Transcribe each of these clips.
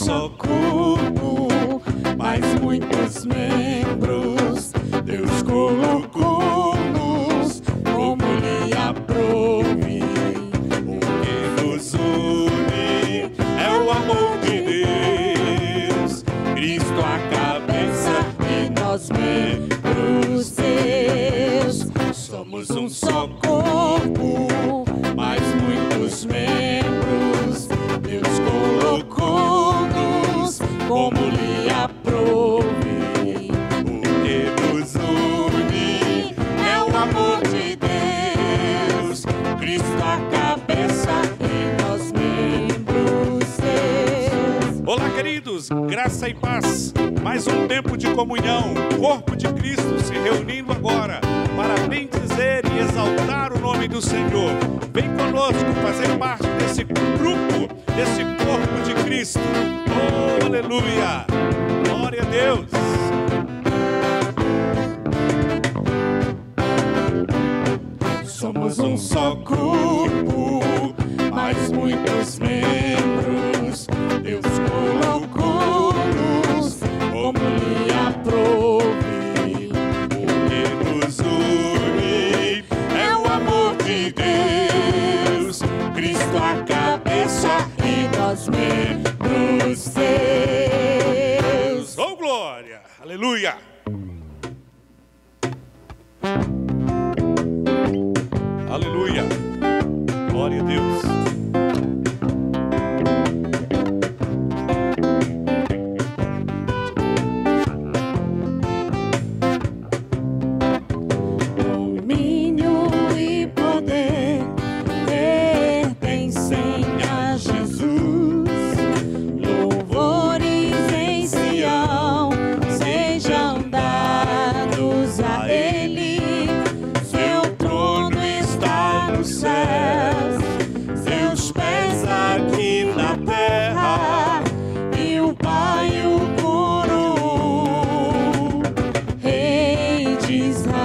só corpo, mas muitos membros. Deus colocou-nos como lhe aprouve. O que nos une é o amor de Deus. Cristo a cabeça e nós membros seus. Somos um só corpo, mas muitos membros. Deus colocou-nos como lhe aprouve. O que nos une é o amor de Deus. Cristo a cabeça e nós membros seus. Olá, queridos, graça e paz. Mais um tempo de comunhão, o corpo de Cristo se reunindo agora para bendizer e exaltar o nome do Senhor. Vem conosco fazer parte desse grupo, desse corpo de Cristo. Oh, aleluia! Glória a Deus! Somos um só corpo, mas muitos membros. Deus colocou-nos como lhe aprouve. O que nos une é o amor de Deus. Cristo a cabeça e nós membros seus. Oh, glória! Aleluia! Aleluia! Glória a Deus! Domínio e poder pertencem a Jesus. Louvores em Sião sejam dados a Ele. Seu trono está nos céus, seus pés aqui na terra, e o Pai o coroou, Rei de Israel.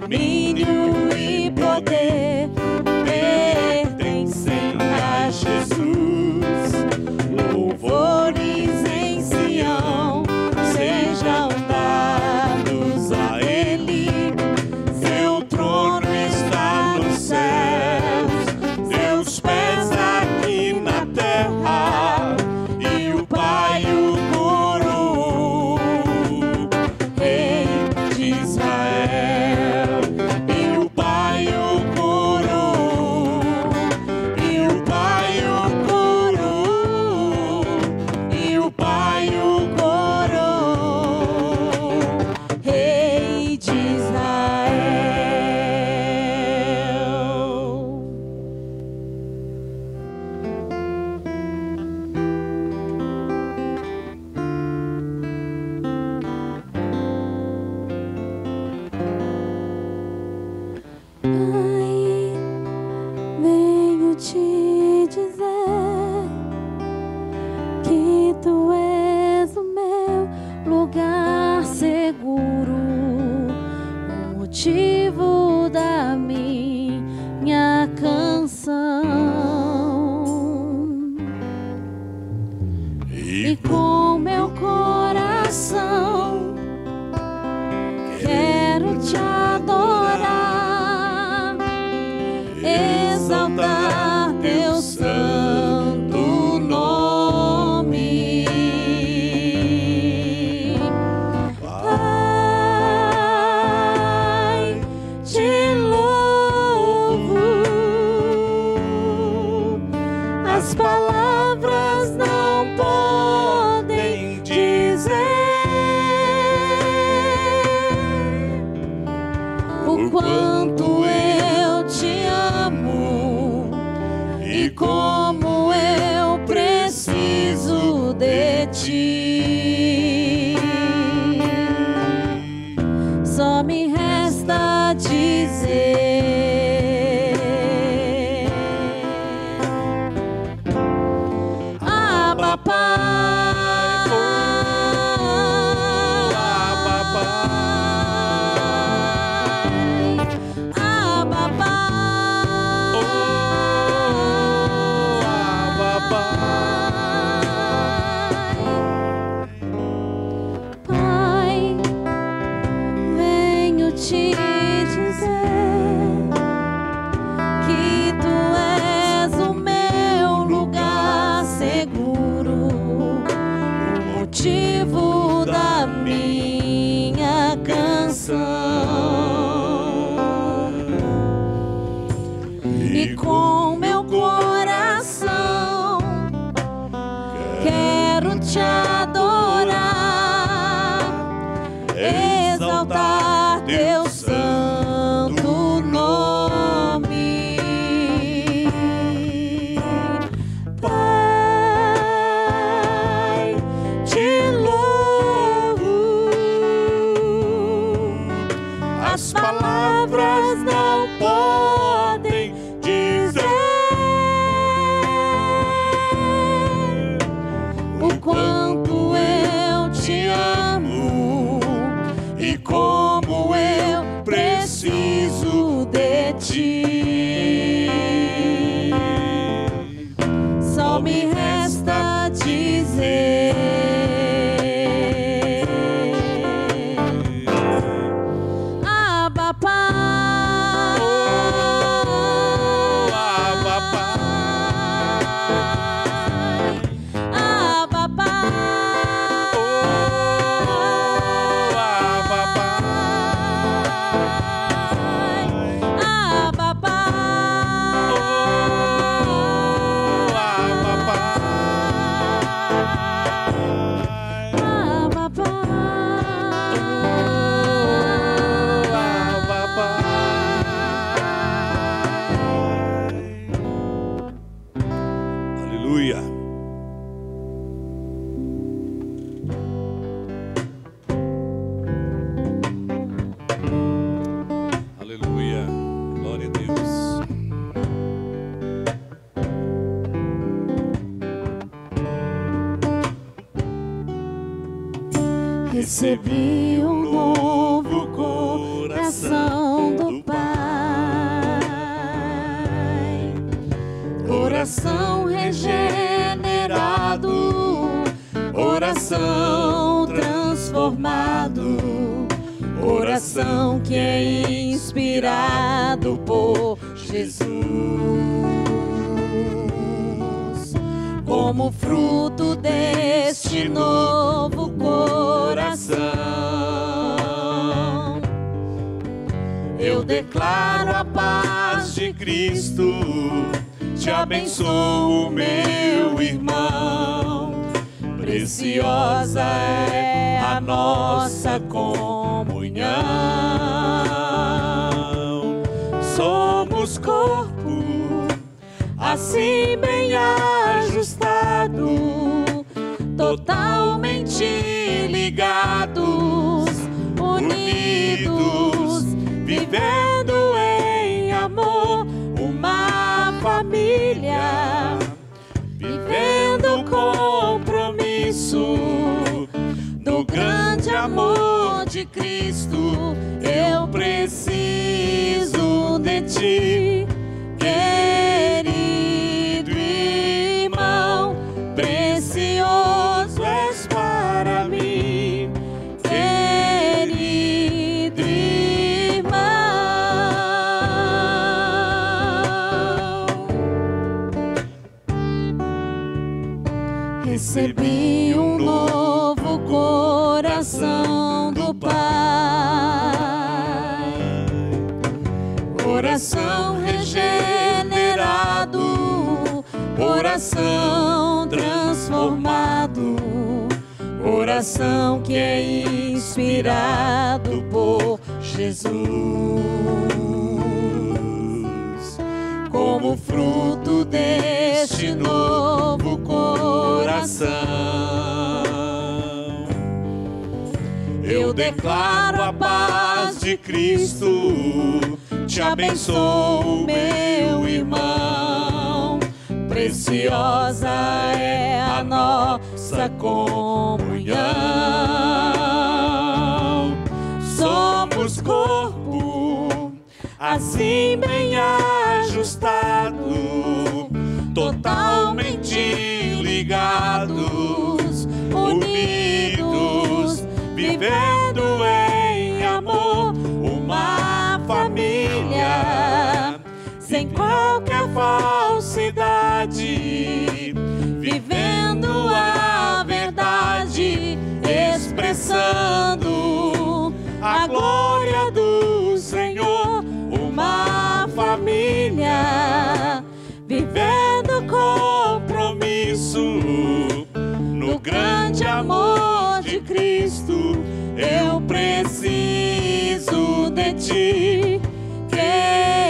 Domínio e poder pertencem a Jesus. Louvores em Sião sejam dados a Ele. Seu trono está nos céus, seus pés aqui na terra, e o Pai o coroou, Rei de Israel. E o Pai o coroou, e o Pai o coroou, e o Pai o coroou, Rei de Israel. Pai, venho te dizer que tu és o meu lugar seguro, o motivo da minha canção. E com meu coração quero te adorar, exaltar teu santo nome. Pai, te louvo. As palavras não podem dizer o quanto eu te amo e como eu preciso de ti. Só me resta dizer: Abba, Pai, Abba, Pai, Abba, Pai, Abba, Pai. como eu preciso de ti. Só me resta dizer: Abba, Pai. Abba, Pai. Abba, Pai. Abba, Pai. Abba, Pai. Abba, Pai. Abba, Pai. Abba, Pai. Aleluia. Aleluia. Glória a Deus. Recebi um novo coração do Pai, coração regenerado, coração transformado, coração que é inspirado por Jesus. Como fruto deste novo coração, eu declaro a paz de Cristo, te abençoo, meu irmão. Preciosa é a nossa comunhão. Somos corpo, assim bem ajustado, totalmente ligados, unidos, vivendo em amor, uma família, vivendo compromisso do grande amor de Cristo. Eu preciso de ti, querido irmão, precioso és para mim, querido irmão. Recebi um novo coração do Pai, coração regenerado, coração transformado, coração que é inspirado por Jesus. Como fruto deste novo coração, eu declaro a paz de Cristo, te abençoo, meu irmão. Preciosa é a nossa comunhão. Somos corpo, assim bem ajustado, totalmente ligados, unidos, vivendo em amor, uma família, sem qualquer falsidade, vivendo a verdade, expressando a glória do Senhor, uma família, vivendo compromisso no grande amor de Cristo. Eu preciso de ti,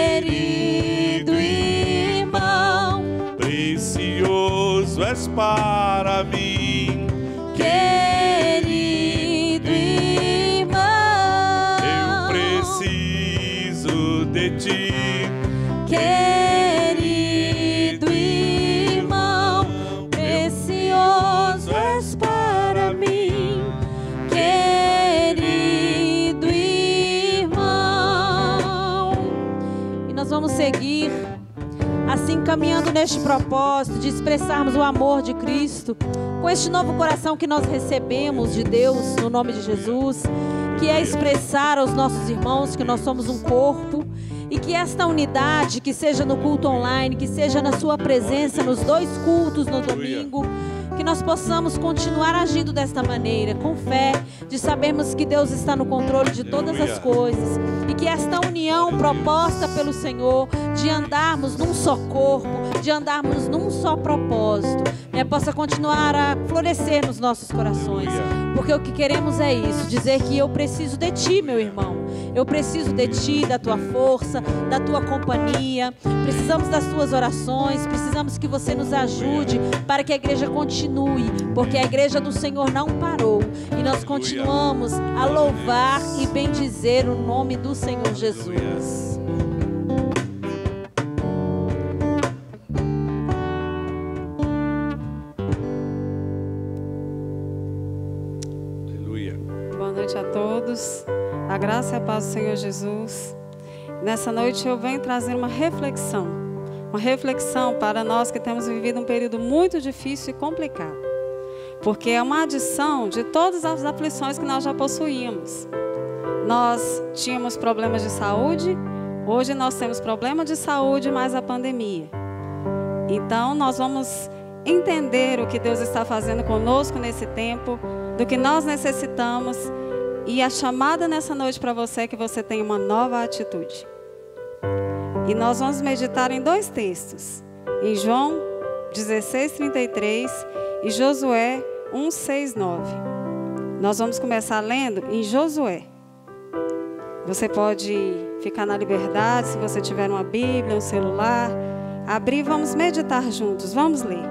querido irmão, Precioso és para mim, querido irmão. eu preciso de ti, Querido irmão, precioso és para mim, querido caminhando neste propósito de expressarmos o amor de Cristo, com este novo coração que nós recebemos de Deus, no nome de Jesus, que é expressar aos nossos irmãos que nós somos um corpo, e que esta unidade, que seja no culto online, que seja na sua presença nos 2 cultos no domingo, que nós possamos continuar agindo desta maneira, com fé, de sabermos que Deus está no controle de todas as coisas, e que esta união proposta pelo Senhor, de andarmos num só corpo, de andarmos num só propósito, possa continuar a florescer nos nossos corações, porque o que queremos é isso, dizer que eu preciso de Ti, meu irmão, eu preciso de Ti, da Tua força, da Tua companhia, precisamos das Tuas orações, precisamos que você nos ajude para que a igreja continue, porque a igreja do Senhor não parou, e nós continuamos a louvar e bendizer o nome do Senhor Jesus. Boa noite a todos, a graça e a paz do Senhor Jesus. Nessa noite eu venho trazer uma reflexão para nós que temos vivido um período muito difícil e complicado, porque é uma adição de todas as aflições que nós já possuíamos. Nós tínhamos problemas de saúde, hoje nós temos problema de saúde mais a pandemia. Então nós vamos entender o que Deus está fazendo conosco nesse tempo, do que nós necessitamos, e a chamada nessa noite para você é que você tenha uma nova atitude. E nós vamos meditar em 2 textos, em João 16:33 e Josué 1:6-9. Nós vamos começar lendo em Josué. Você pode ficar na liberdade, se você tiver uma Bíblia, um celular, abrir, vamos meditar juntos, vamos ler.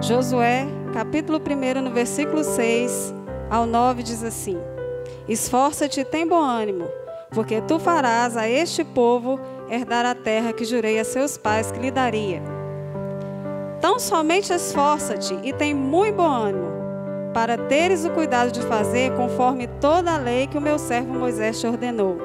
Josué, capítulo 1, no versículo 6 ao 9, diz assim: Esforça-te e tem bom ânimo, porque tu farás a este povo herdar a terra que jurei a seus pais que lhe daria. Tão somente esforça-te e tem muito bom ânimo, para teres o cuidado de fazer conforme toda a lei que o meu servo Moisés te ordenou.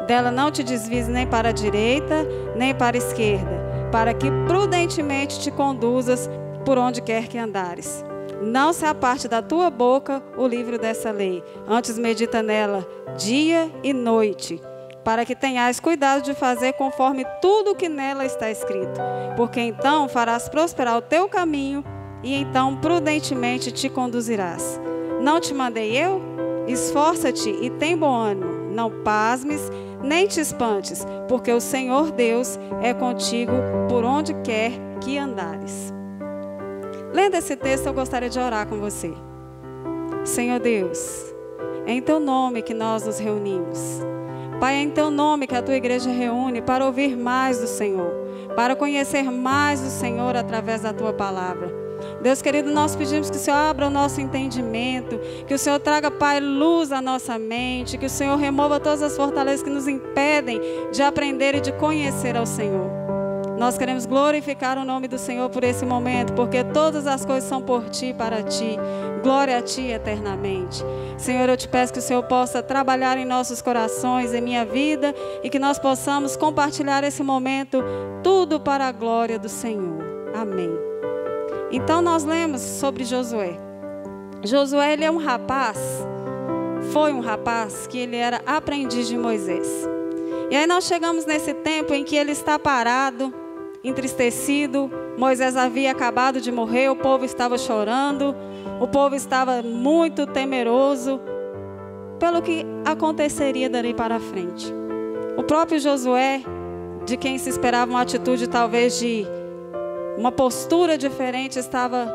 Dela não te desvies nem para a direita, nem para a esquerda, para que prudentemente te conduzas por onde quer que andares. Não se aparte da tua boca o livro dessa lei, antes medita nela dia e noite, para que tenhas cuidado de fazer conforme tudo o que nela está escrito, porque então farás prosperar o teu caminho e então prudentemente te conduzirás. Não te mandei eu? Esforça-te e tem bom ânimo, não pasmes, nem te espantes, porque o Senhor Deus é contigo por onde quer que andares. Lendo esse texto, eu gostaria de orar com você. Senhor Deus, é em Teu nome que nós nos reunimos. Pai, é em Teu nome que a Tua igreja reúne para ouvir mais do Senhor, para conhecer mais do Senhor através da Tua palavra. Deus querido, nós pedimos que o Senhor abra o nosso entendimento, que o Senhor traga, Pai, luz à nossa mente, que o Senhor remova todas as fortalezas que nos impedem de aprender e de conhecer ao Senhor. Nós queremos glorificar o nome do Senhor por esse momento, porque todas as coisas são por Ti e para Ti. Glória a Ti eternamente. Senhor, eu te peço que o Senhor possa trabalhar em nossos corações, em minha vida, e que nós possamos compartilhar esse momento, tudo para a glória do Senhor. Amém. Então nós lemos sobre Josué. Josué, ele é um rapaz, foi um rapaz que ele era aprendiz de Moisés. E aí nós chegamos nesse tempo em que ele está parado, entristecido. Moisés havia acabado de morrer, o povo estava chorando, o povo estava muito temeroso pelo que aconteceria dali para frente. O próprio Josué, de quem se esperava uma atitude talvez de uma postura diferente, estava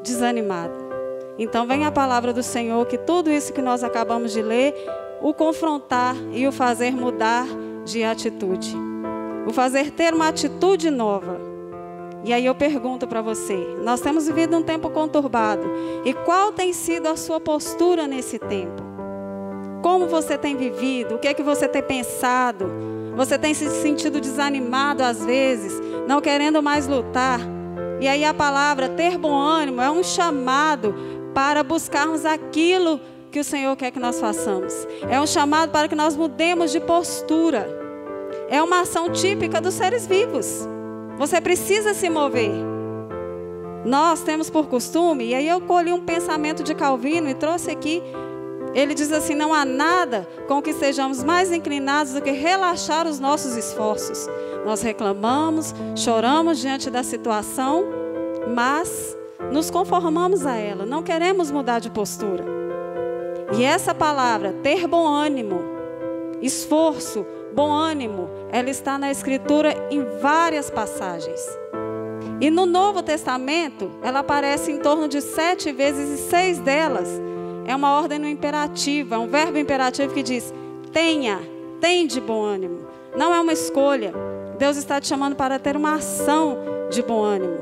desanimado. Então vem a palavra do Senhor, que tudo isso que nós acabamos de ler, o confrontar e o fazer mudar de atitude. O fazer ter uma atitude nova. E aí eu pergunto para você, nós temos vivido um tempo conturbado. E qual tem sido a sua postura nesse tempo? Como você tem vivido? O que é que você tem pensado? Você tem se sentido desanimado às vezes, não querendo mais lutar? E aí a palavra ter bom ânimo é um chamado para buscarmos aquilo que o Senhor quer que nós façamos. É um chamado para que nós mudemos de postura. É uma ação típica dos seres vivos. Você precisa se mover. Nós temos por costume, e aí eu colhi um pensamento de Calvino e trouxe aqui. Ele diz assim: não há nada com que sejamos mais inclinados do que relaxar os nossos esforços. Nós reclamamos, choramos diante da situação, mas nos conformamos a ela, não queremos mudar de postura. E essa palavra, ter bom ânimo, esforço, bom ânimo, ela está na Escritura em várias passagens. E no Novo Testamento, ela aparece em torno de 7 vezes, e 6 delas é uma ordem no imperativo, é um verbo imperativo que diz: tenha, tem de bom ânimo. Não é uma escolha. Deus está te chamando para ter uma ação de bom ânimo.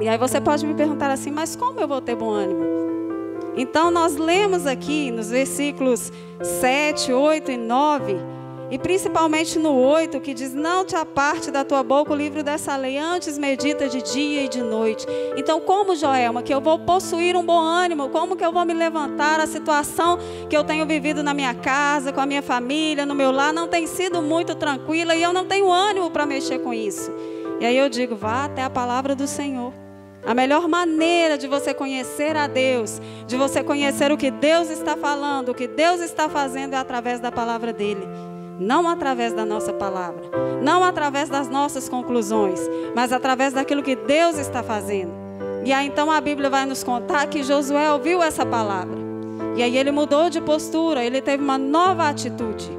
E aí você pode me perguntar assim: mas como eu vou ter bom ânimo? Então nós lemos aqui nos versículos 7, 8 e 9, e principalmente no 8, que diz: não te aparte da tua boca o livro dessa lei, antes medita de dia e de noite. Então, como, Joelma, que eu vou possuir um bom ânimo? Como que eu vou me levantar? A situação que eu tenho vivido na minha casa, com a minha família, no meu lar, não tem sido muito tranquila, e eu não tenho ânimo para mexer com isso. E aí eu digo: vá até a palavra do Senhor. A melhor maneira de você conhecer a Deus, de você conhecer o que Deus está falando, o que Deus está fazendo, é através da palavra dele. Não através da nossa palavra, não através das nossas conclusões, mas através daquilo que Deus está fazendo. E aí então a Bíblia vai nos contar que Josué ouviu essa palavra. E aí ele mudou de postura, ele teve uma nova atitude.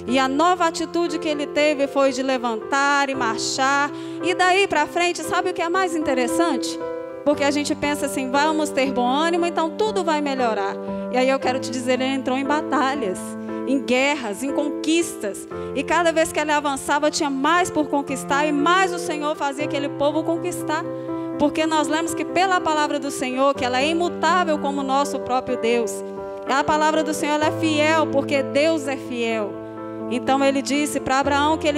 E a nova atitude que ele teve foi de levantar e marchar. E daí para frente, sabe o que é mais interessante? Porque a gente pensa assim: vamos ter bom ânimo, então tudo vai melhorar. E aí eu quero te dizer, ele entrou em batalhas, em guerras, em conquistas. E cada vez que ele avançava, tinha mais por conquistar, e mais o Senhor fazia aquele povo conquistar. Porque nós lemos que pela palavra do Senhor, que ela é imutável como o nosso próprio Deus. A palavra do Senhor, ela é fiel, porque Deus é fiel. Então ele disse para Abraão que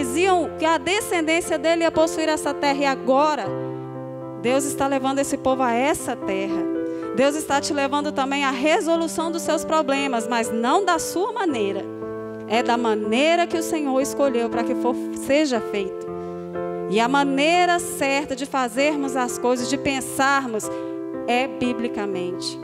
que a descendência dele ia possuir essa terra. E agora, Deus está levando esse povo a essa terra. Deus está te levando também à resolução dos seus problemas, mas não da sua maneira. É da maneira que o Senhor escolheu para que seja feito. E a maneira certa de fazermos as coisas, de pensarmos, é biblicamente.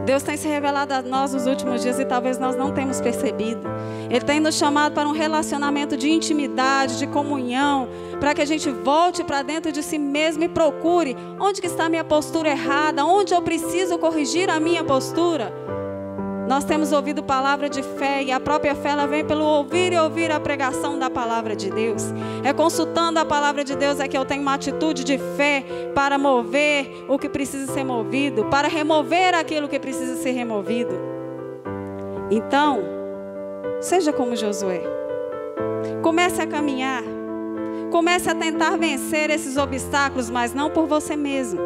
Deus tem se revelado a nós nos últimos dias e talvez nós não tenhamos percebido. Ele tem nos chamado para um relacionamento de intimidade, de comunhão, para que a gente volte para dentro de si mesmo e procure onde que está a minha postura errada, onde eu preciso corrigir a minha postura. Nós temos ouvido palavra de fé, e a própria fé ela vem pelo ouvir e ouvir a pregação da palavra de Deus. É consultando a palavra de Deus é que eu tenho uma atitude de fé para mover o que precisa ser movido, para remover aquilo que precisa ser removido. Então, seja como Josué. Comece a caminhar. Comece a tentar vencer esses obstáculos, mas não por você mesmo.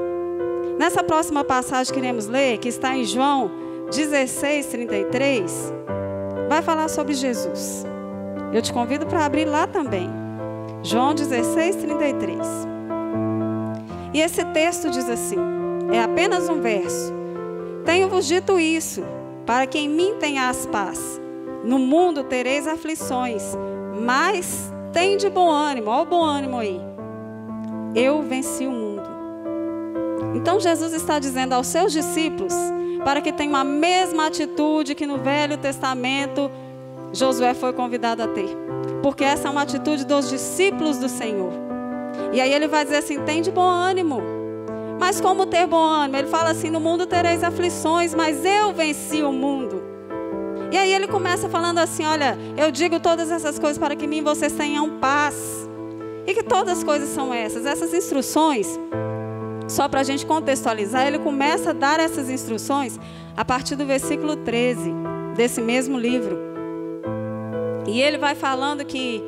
Nessa próxima passagem que iremos ler, que está em João 16:33, vai falar sobre Jesus. Eu te convido para abrir lá também. João 16:33. E esse texto diz assim, é apenas um verso: tenho-vos dito isso, para que em mim tenhas paz. No mundo tereis aflições, mas tende bom ânimo. Olha o bom ânimo aí. Eu venci o mundo. Então Jesus está dizendo aos seus discípulos para que tenham a mesma atitude que no Velho Testamento Josué foi convidado a ter. Porque essa é uma atitude dos discípulos do Senhor. E aí ele vai dizer assim: tem de bom ânimo. Mas como ter bom ânimo? Ele fala assim: no mundo tereis aflições, mas eu venci o mundo. E aí ele começa falando assim: olha, eu digo todas essas coisas para que em mim vocês tenham paz. E que todas as coisas são essas? Essas instruções, só para a gente contextualizar, ele começa a dar essas instruções a partir do versículo 13 desse mesmo livro. E ele vai falando que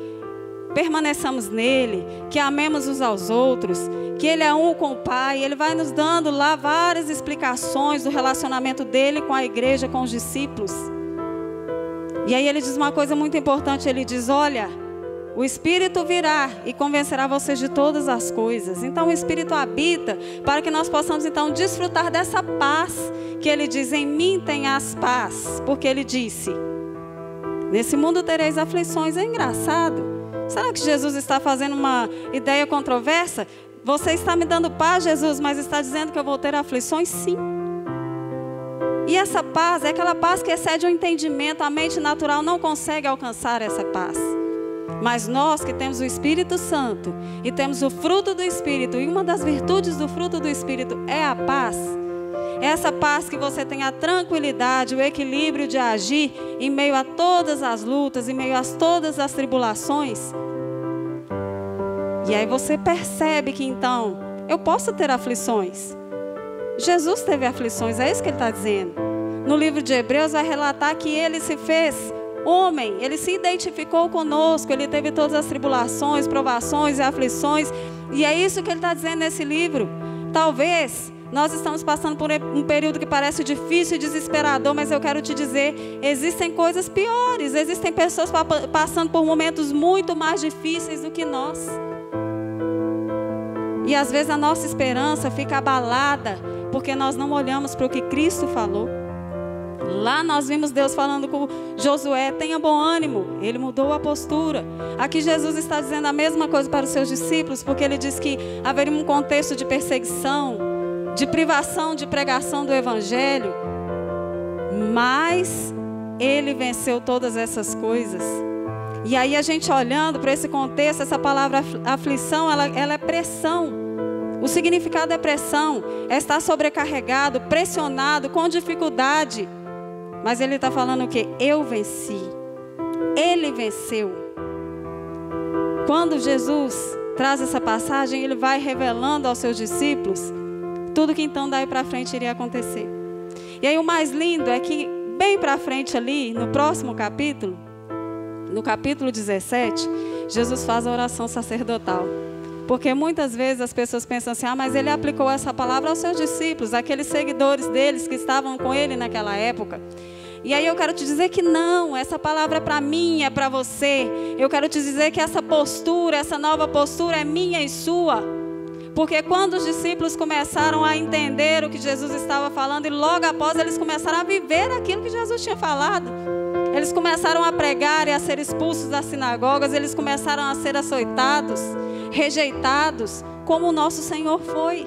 permaneçamos nele, que amemos uns aos outros, que ele é um com o Pai. Ele vai nos dando lá várias explicações do relacionamento dele com a igreja, com os discípulos. E aí ele diz uma coisa muito importante, ele diz: olha, o Espírito virá e convencerá vocês de todas as coisas. Então o Espírito habita para que nós possamos então desfrutar dessa paz que ele diz: em mim tenhas paz. Porque ele disse: nesse mundo tereis aflições. É engraçado. Será que Jesus está fazendo uma ideia controversa? Você está me dando paz, Jesus, mas está dizendo que eu vou ter aflições? Sim. E essa paz é aquela paz que excede o entendimento. A mente natural não consegue alcançar essa paz. Mas nós que temos o Espírito Santo e temos o fruto do Espírito, e uma das virtudes do fruto do Espírito é a paz. É essa paz que você tem a tranquilidade, o equilíbrio de agir em meio a todas as lutas, em meio a todas as tribulações. E aí você percebe que então, eu posso ter aflições. Jesus teve aflições, é isso que ele está dizendo. No livro de Hebreus vai relatar que ele se fez homem, ele se identificou conosco, ele teve todas as tribulações, provações e aflições. E é isso que ele está dizendo nesse livro. Talvez nós estamos passando por um período que parece difícil e desesperador, mas eu quero te dizer, existem coisas piores, existem pessoas passando por momentos muito mais difíceis do que nós. E às vezes a nossa esperança fica abalada, porque nós não olhamos para o que Cristo falou. Lá nós vimos Deus falando com Josué, tenha bom ânimo, ele mudou a postura. Aqui Jesus está dizendo a mesma coisa para os seus discípulos, porque ele diz que haveria um contexto de perseguição, de privação de pregação do Evangelho, mas ele venceu todas essas coisas. E aí a gente olhando para esse contexto, essa palavra aflição, ela é pressão. O significado é pressão, é estar sobrecarregado, pressionado, com dificuldade. Mas ele está falando o quê? Eu venci. Ele venceu. Quando Jesus traz essa passagem, ele vai revelando aos seus discípulos tudo que então daí para frente iria acontecer. E aí o mais lindo é que bem para frente ali, no próximo capítulo, no capítulo 17, Jesus faz a oração sacerdotal. Porque muitas vezes as pessoas pensam assim, mas ele aplicou essa palavra aos seus discípulos, aqueles seguidores deles que estavam com ele naquela época. E aí eu quero te dizer que não, essa palavra é para mim, é para você. Eu quero te dizer que essa postura, essa nova postura é minha e sua. Porque quando os discípulos começaram a entender o que Jesus estava falando, e logo após eles começaram a viver aquilo que Jesus tinha falado, eles começaram a pregar e a ser expulsos das sinagogas, eles começaram a ser açoitados, rejeitados, como o nosso Senhor foi.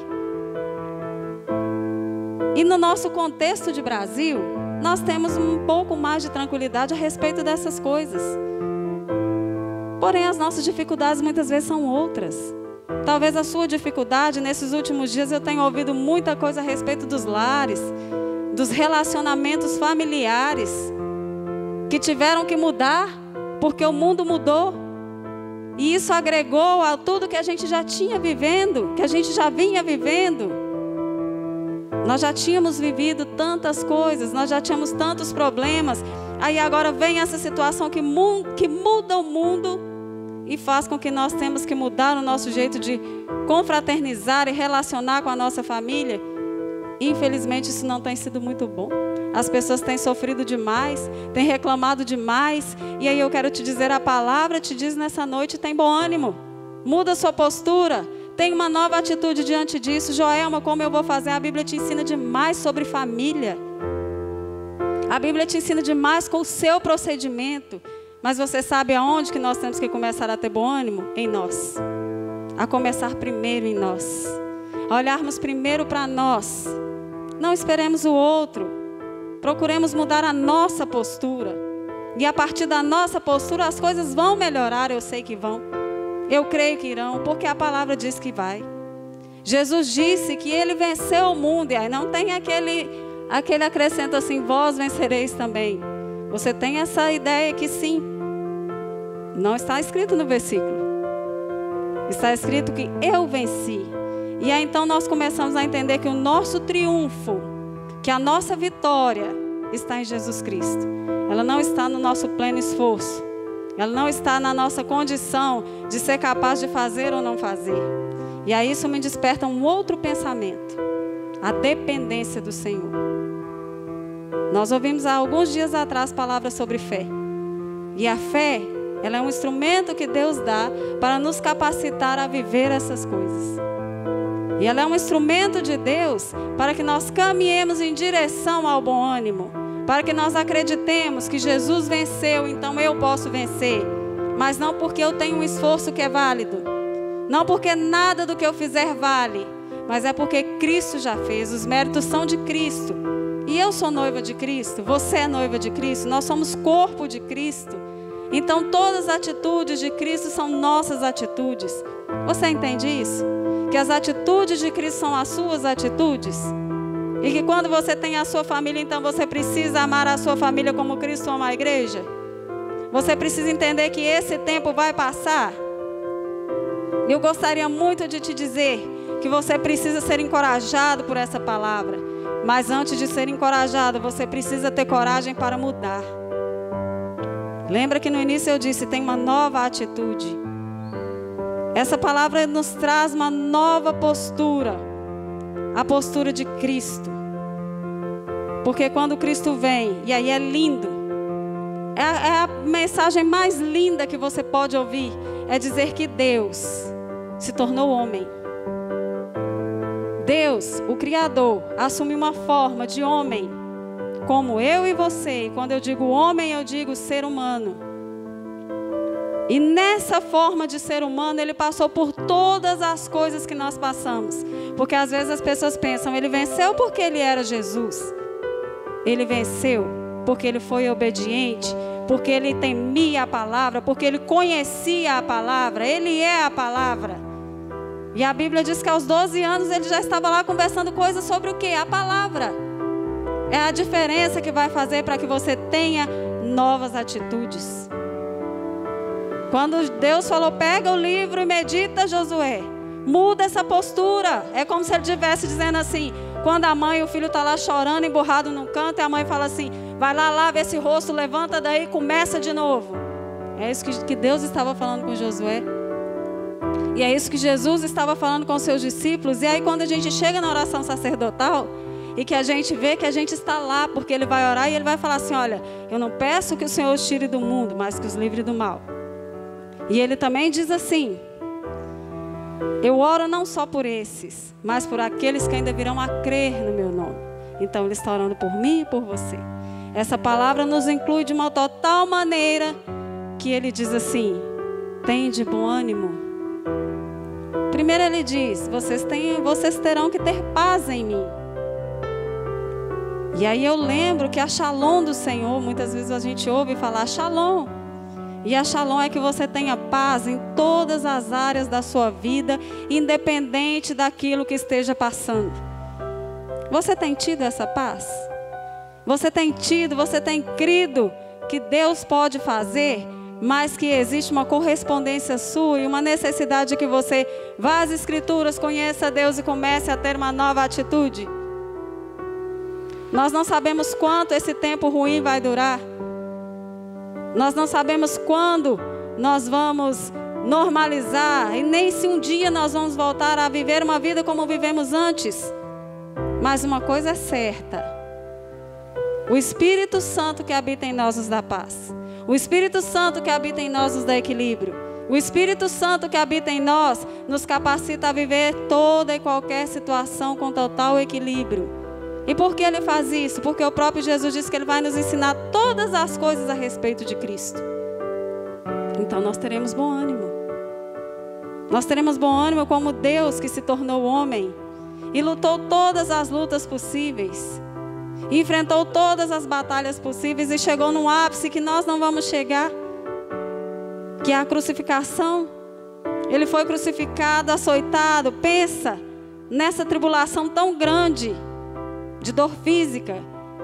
E no nosso contexto de Brasil, nós temos um pouco mais de tranquilidade a respeito dessas coisas. Porém, as nossas dificuldades muitas vezes são outras. Talvez a sua dificuldade, nesses últimos dias eu tenho ouvido muita coisa a respeito dos lares, dos relacionamentos familiares, que tiveram que mudar, porque o mundo mudou. E isso agregou a tudo que a gente já tinha vivendo, que a gente já vinha vivendo. Nós já tínhamos vivido tantas coisas, nós já tínhamos tantos problemas. Aí agora vem essa situação que muda o mundo e faz com que nós temos que mudar o nosso jeito de confraternizar e relacionar com a nossa família. Infelizmente isso não tem sido muito bom. As pessoas têm sofrido demais, têm reclamado demais. E aí eu quero te dizer, a palavra te diz nessa noite, tem bom ânimo. Muda a sua postura. Tem uma nova atitude diante disso. Joelma, como eu vou fazer? A Bíblia te ensina demais sobre família. A Bíblia te ensina demais com o seu procedimento. Mas você sabe aonde que nós temos que começar a ter bom ânimo? Em nós. A começar primeiro em nós. A olharmos primeiro para nós. Não esperemos o outro. Procuremos mudar a nossa postura. E a partir da nossa postura as coisas vão melhorar, eu sei que vão. Eu creio que irão, porque a palavra diz que vai. Jesus disse que ele venceu o mundo. E aí não tem aquele acrescento assim, vós vencereis também. Você tem essa ideia que sim. Não está escrito no versículo. Está escrito que eu venci. E aí então nós começamos a entender que o nosso triunfo, que a nossa vitória está em Jesus Cristo. Ela não está no nosso pleno esforço. Ela não está na nossa condição de ser capaz de fazer ou não fazer. E aí isso me desperta um outro pensamento. A dependência do Senhor. Nós ouvimos há alguns dias atrás palavras sobre fé. E a fé, ela é um instrumento que Deus dá para nos capacitar a viver essas coisas. E ela é um instrumento de Deus para que nós caminhemos em direção ao bom ânimo. Para que nós acreditemos que Jesus venceu, então eu posso vencer. mas não porque eu tenho um esforço que é válido, não porque nada do que eu fizer vale, mas é porque Cristo já fez, os méritos são de Cristo. E eu sou noiva de Cristo, você é noiva de Cristo, nós somos corpo de Cristo. Então todas as atitudes de Cristo são nossas atitudes. Você entende isso? Que as atitudes de Cristo são as suas atitudes? E que quando você tem a sua família, então você precisa amar a sua família como Cristo ama a igreja? Você precisa entender que esse tempo vai passar. Eu gostaria muito de te dizer que você precisa ser encorajado por essa palavra. Mas antes de ser encorajado, você precisa ter coragem para mudar. Lembra que no início eu disse, tem uma nova atitude. Essa palavra nos traz uma nova postura. A postura de Cristo. Porque quando Cristo vem, e aí é lindo, é a mensagem mais linda que você pode ouvir, é dizer que Deus se tornou homem. Deus, o Criador, assume uma forma de homem, como eu e você. E quando eu digo homem, eu digo ser humano. E nessa forma de ser humano, ele passou por todas as coisas que nós passamos. Porque às vezes as pessoas pensam, ele venceu porque ele era Jesus. Ele venceu porque ele foi obediente, porque ele temia a palavra, porque ele conhecia a palavra, ele é a palavra. E a Bíblia diz que aos 12 anos ele já estava lá conversando coisas sobre o quê? A palavra. É a diferença que vai fazer para que você tenha novas atitudes. Quando Deus falou, pega o livro e medita, Josué, muda essa postura. É como se ele estivesse dizendo assim, quando a mãe e o filho estão lá chorando, emburrado num canto, e a mãe fala assim, vai lá, lava esse rosto, levanta daí e começa de novo. É isso que Deus estava falando com Josué. E é isso que Jesus estava falando com os seus discípulos. E aí quando a gente chega na oração sacerdotal, e que a gente vê que a gente está lá, porque ele vai orar e ele vai falar assim, olha, eu não peço que o Senhor os tire do mundo, mas que os livre do mal. E ele também diz assim, eu oro não só por esses, mas por aqueles que ainda virão a crer no meu nome. Então ele está orando por mim e por você. Essa palavra nos inclui de uma total maneira que ele diz assim, tende bom ânimo. Primeiro ele diz, vocês terão que ter paz em mim. E aí eu lembro que a Shalom do Senhor, muitas vezes a gente ouve falar Shalom. E a Shalom é que você tenha paz em todas as áreas da sua vida, independente daquilo que esteja passando. Você tem tido essa paz? Você tem crido que Deus pode fazer, mas que existe uma correspondência sua e uma necessidade que você vá às Escrituras, conheça Deus e comece a ter uma nova atitude? Nós não sabemos quanto esse tempo ruim vai durar. Nós não sabemos quando nós vamos normalizar e nem se um dia nós vamos voltar a viver uma vida como vivemos antes. Mas uma coisa é certa. O Espírito Santo que habita em nós nos dá paz. O Espírito Santo que habita em nós nos dá equilíbrio. O Espírito Santo que habita em nós nos capacita a viver toda e qualquer situação com total equilíbrio. E por que ele faz isso? Porque o próprio Jesus disse que ele vai nos ensinar todas as coisas a respeito de Cristo. Então nós teremos bom ânimo. Nós teremos bom ânimo como Deus que se tornou homem e lutou todas as lutas possíveis. E enfrentou todas as batalhas possíveis e chegou num ápice que nós não vamos chegar, que é a crucificação. Ele foi crucificado, açoitado. Pensa nessa tribulação tão grande de dor física.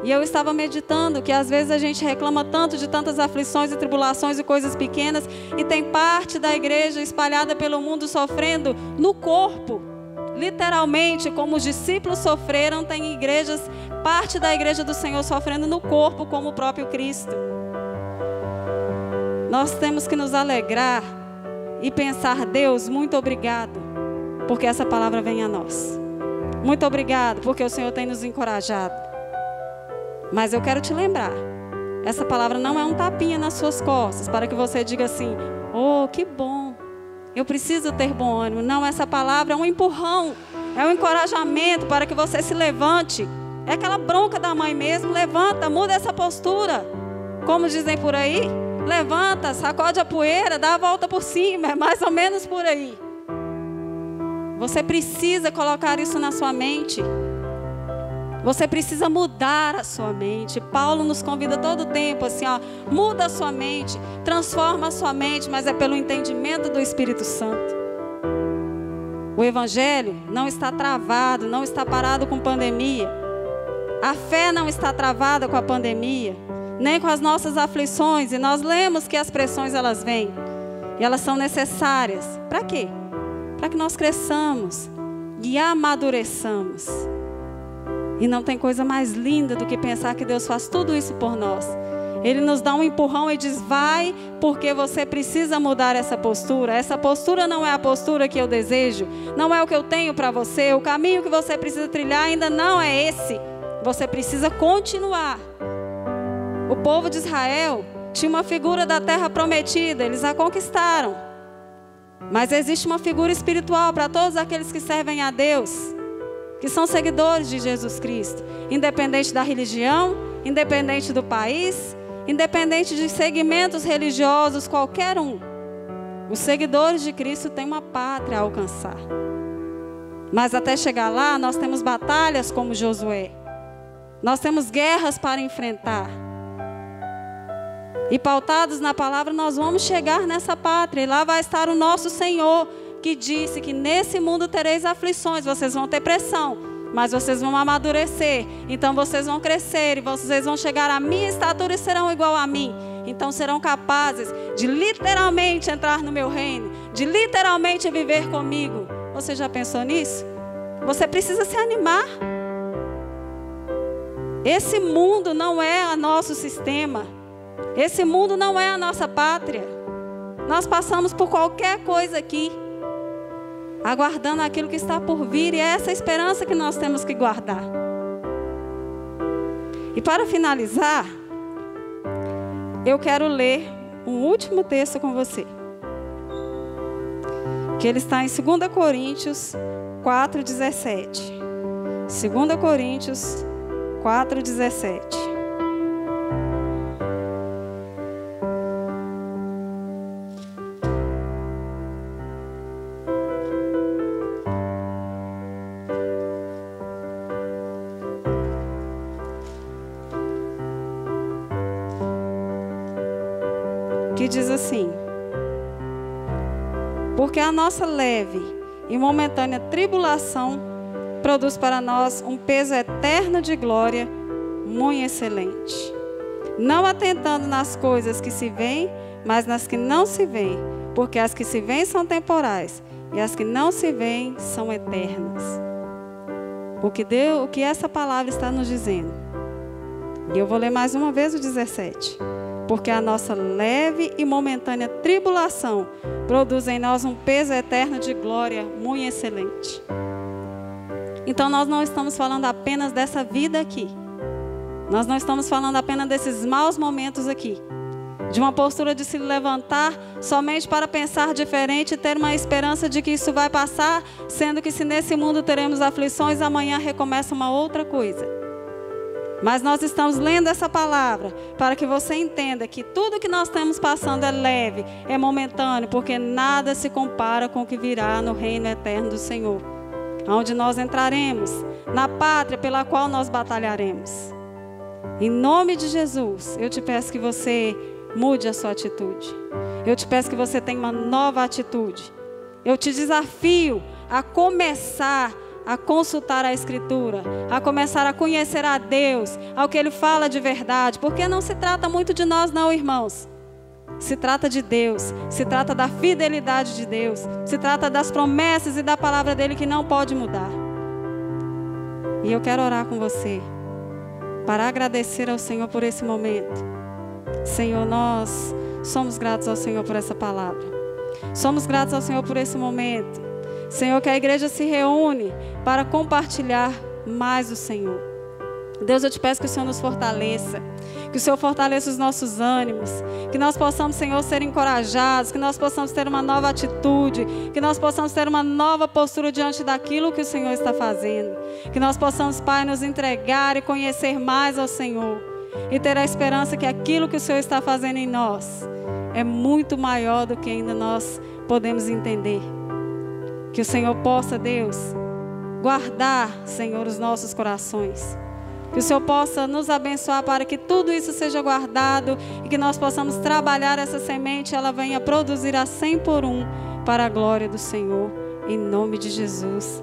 E eu estava meditando que às vezes a gente reclama tanto de tantas aflições e tribulações e coisas pequenas, e tem parte da igreja espalhada pelo mundo sofrendo no corpo. Literalmente, como os discípulos sofreram, tem igrejas, parte da igreja do Senhor sofrendo no corpo, como o próprio Cristo. Nós temos que nos alegrar e pensar, Deus, muito obrigado, porque essa palavra vem a nós. Muito obrigado, porque o Senhor tem nos encorajado. Mas eu quero te lembrar, essa palavra não é um tapinha nas suas costas, para que você diga assim, oh, que bom. Eu preciso ter bom ânimo. Não, essa palavra é um empurrão, é um encorajamento para que você se levante. É aquela bronca da mãe mesmo, levanta, muda essa postura. Como dizem por aí, Levanta, sacode a poeira, dá a volta por cima, é mais ou menos por aí. Você precisa colocar isso na sua mente. Você precisa mudar a sua mente. Paulo nos convida todo o tempo assim, ó, muda a sua mente, transforma a sua mente, mas é pelo entendimento do Espírito Santo. O Evangelho não está travado, não está parado com pandemia. A fé não está travada com a pandemia, nem com as nossas aflições. E nós lemos que as pressões elas vêm e elas são necessárias. Para quê? Para que nós cresçamos e amadureçamos. E não tem coisa mais linda do que pensar que Deus faz tudo isso por nós. Ele nos dá um empurrão e diz, vai, porque você precisa mudar essa postura. Essa postura não é a postura que eu desejo, não é o que eu tenho para você. O caminho que você precisa trilhar ainda não é esse. Você precisa continuar. O povo de Israel tinha uma figura da terra prometida, eles a conquistaram. Mas existe uma figura espiritual para todos aqueles que servem a Deus, que são seguidores de Jesus Cristo, independente da religião, independente do país, independente de segmentos religiosos, qualquer um. Os seguidores de Cristo têm uma pátria a alcançar. Mas até chegar lá, nós temos batalhas como Josué. Nós temos guerras para enfrentar. E pautados na palavra, nós vamos chegar nessa pátria. E lá vai estar o nosso Senhor, que disse que nesse mundo tereis aflições. Vocês vão ter pressão, mas vocês vão amadurecer. Então vocês vão crescer e vocês vão chegar à minha estatura e serão igual a mim. Então serão capazes de literalmente entrar no meu reino, de literalmente viver comigo. Você já pensou nisso? Você precisa se animar. Esse mundo não é o nosso sistema. Esse mundo não é a nossa pátria. Nós passamos por qualquer coisa aqui, aguardando aquilo que está por vir, e é essa esperança que nós temos que guardar. E para finalizar, eu quero ler um último texto com você, que ele está em 2 Coríntios 4:17. 2 Coríntios 4:17. Que diz assim: porque a nossa leve e momentânea tribulação produz para nós um peso eterno de glória muito excelente, não atentando nas coisas que se veem, mas nas que não se veem, porque as que se veem são temporais e as que não se veem são eternas. O que essa palavra está nos dizendo? E eu vou ler mais uma vez o 17. Porque a nossa leve e momentânea tribulação produz em nós um peso eterno de glória muito excelente. Então nós não estamos falando apenas dessa vida aqui. Nós não estamos falando apenas desses maus momentos aqui. De uma postura de se levantar somente para pensar diferente e ter uma esperança de que isso vai passar, sendo que se nesse mundo teremos aflições, amanhã recomeça uma outra coisa. Mas nós estamos lendo essa palavra para que você entenda que tudo que nós estamos passando é leve, é momentâneo, porque nada se compara com o que virá no reino eterno do Senhor, onde nós entraremos, na pátria pela qual nós batalharemos. Em nome de Jesus, eu te peço que você mude a sua atitude. Eu te peço que você tenha uma nova atitude. Eu te desafio a começar a consultar a Escritura, a começar a conhecer a Deus, ao que Ele fala de verdade, porque não se trata muito de nós não, irmãos. Se trata de Deus, se trata da fidelidade de Deus, se trata das promessas e da palavra dEle que não pode mudar. E eu quero orar com você, para agradecer ao Senhor por esse momento. Senhor, nós somos gratos ao Senhor por essa palavra. Somos gratos ao Senhor por esse momento. Senhor, que a igreja se reúne para compartilhar mais o Senhor. Deus, eu te peço que o Senhor nos fortaleça, que o Senhor fortaleça os nossos ânimos, que nós possamos, Senhor, ser encorajados, que nós possamos ter uma nova atitude, que nós possamos ter uma nova postura diante daquilo que o Senhor está fazendo, que nós possamos, Pai, nos entregar e conhecer mais ao Senhor, e ter a esperança que aquilo que o Senhor está fazendo em nós é muito maior do que ainda nós podemos entender. Que o Senhor possa, Deus, guardar, Senhor, os nossos corações. Que o Senhor possa nos abençoar para que tudo isso seja guardado e que nós possamos trabalhar essa semente, ela venha produzir a 100 por 1 para a glória do Senhor. Em nome de Jesus.